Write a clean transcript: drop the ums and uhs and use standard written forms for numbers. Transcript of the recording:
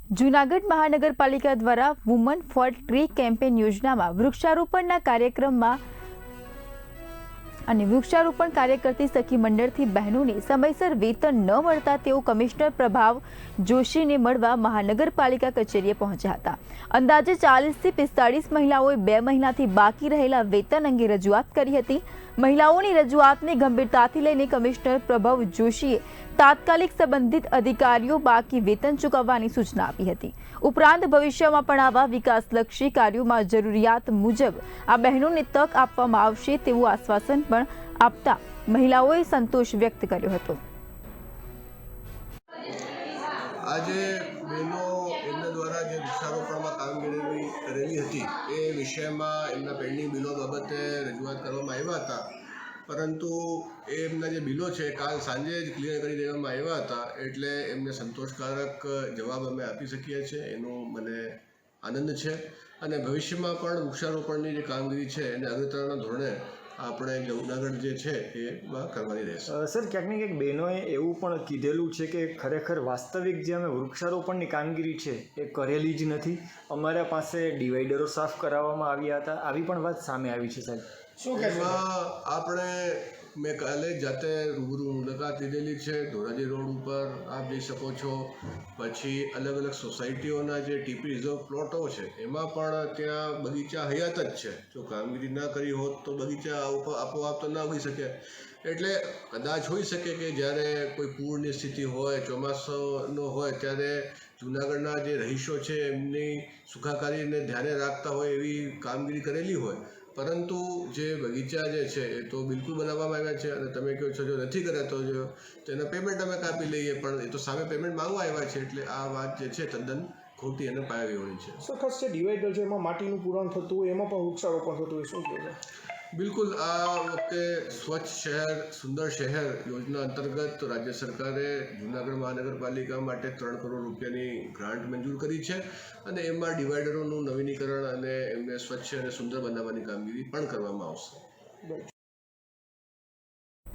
જૂનાગઢ મહાનગરપાલિકા દ્વારા woman four tree campaign યોજનામાં વૃક્ષારોપણના કાર્યક્રમમાં અને વૃક્ષારોપણ કાર્ય કરતી સખી મંડળથી બહેનોને સમયસર વેતન ન મળતા તેઓ કમિશનર પ્રભાવ જોશીને મળવા મહાનગરપાલિકા કચેરીએ પહોંચ્યા હતા। અંદાજે 40 થી 45 મહિલાઓએ 2 મહિનાથી બાકી રહેલા વેતન અંગે રજૂઆત કરી હતી। મહિલાઓની રજૂઆતને ગંભીરતાથી લઈને કમિશનર પ્રભાવ જોશીએ તાત્કાલિક સંબંધિત અધિકારીઓ બાકી વેતન ચૂકવવાની સૂચના આપી હતી। ઉપરાંત ભવિષ્યમાં પણ આવા વિકાસલક્ષી કાર્યોમાં જરૂરિયાત મુજબ આ બહેનોને તક આપવામાં આવશે તેવું આશ્વાસન પણ આપતા મહિલાઓએ સંતોષ વ્યક્ત કર્યો હતો। આજે બહેનો એમના દ્વારા જે વૃક્ષારોપણમાં કામગીરી કરેલી હતી એ વિષયમાં એમના પેન્ડિંગ બિલો બાબતે રજૂઆત કરવામાં આવ્યા હતા, પરંતુ એમના જે બિલો છે કાલ સાંજે જ ક્લિયર કરી દેવામાં આવ્યા હતા, એટલે એમને સંતોષકારક જવાબ અમે આપી શકીએ છીએ, એનો મને આનંદ છે। અને ભવિષ્યમાં પણ વૃક્ષારોપણની જે કામગીરી છે એને અગ્રતાના ધોરણે આપણે જૂનાગઢ જે છે એમાં કરવાની રહેશે। સર, ક્યાંક ને ક્યાંક બહેનોએ એવું પણ કીધેલું છે કે ખરેખર વાસ્તવિક જે અમે વૃક્ષારોપણની કામગીરી છે એ કરેલી જ નથી, અમારા પાસે ડિવાઈડરો સાફ કરાવવામાં આવ્યા હતા, આવી પણ વાત સામે આવી છે સાહેબ। શું એમાં આપણે મેં કાલે જાતે રૂબરૂ મુલાકાત લીધેલી છે। ધોરાજી રોડ ઉપર આપ જઈ શકો છો, પછી અલગ અલગ સોસાયટીઓના જે ટીપી રિઝર્વ પ્લોટો છે એમાં પણ ત્યાં બગીચા હયાત જ છે। જો કામગીરી ના કરી હોત તો બગીચા આપોઆપ તો ના ઉગી શકે, એટલે કદાચ હોઈ શકે કે જ્યારે કોઈ પૂરની સ્થિતિ હોય, ચોમાસાનો હોય, ત્યારે જૂનાગઢના જે રહીશો છે એમની સુખાકારીને ધ્યાને રાખતા હોય એવી કામગીરી કરેલી હોય, પરંતુ જે બગીચા જે છે એ તો બિલકુલ બનાવવામાં આવ્યા છે। અને તમે કહો છો જો નથી કર્યા તો જો તેના પેમેન્ટ અમે કાપી લઈએ, પણ એ તો સામે પેમેન્ટ માંગવા આવ્યા છે, એટલે આ વાત જે છે તદ્દન ખોટી અને પાયાવિહોણી છે। સર, ખાસ જે ડિવાઈડર છે એમાં માટીનું પુરાણ થતું હોય, એમાં પણ વૃક્ષારોપણ થતું હોય, શું કહેવું? બિલકુલ, આ વખતે સ્વચ્છ શહેર સુંદર શહેર યોજના અંતર્ગત રાજ્ય સરકારે જૂનાગઢ મહાનગરપાલિકા માટે 3 કરોડ રૂપિયાની ગ્રાન્ટ મંજૂર કરી છે, અને એમાં ડિવાઈડરોનું નવીનીકરણ અને એમને સ્વચ્છ અને સુંદર બનાવવાની કામગીરી પણ કરવામાં આવશે।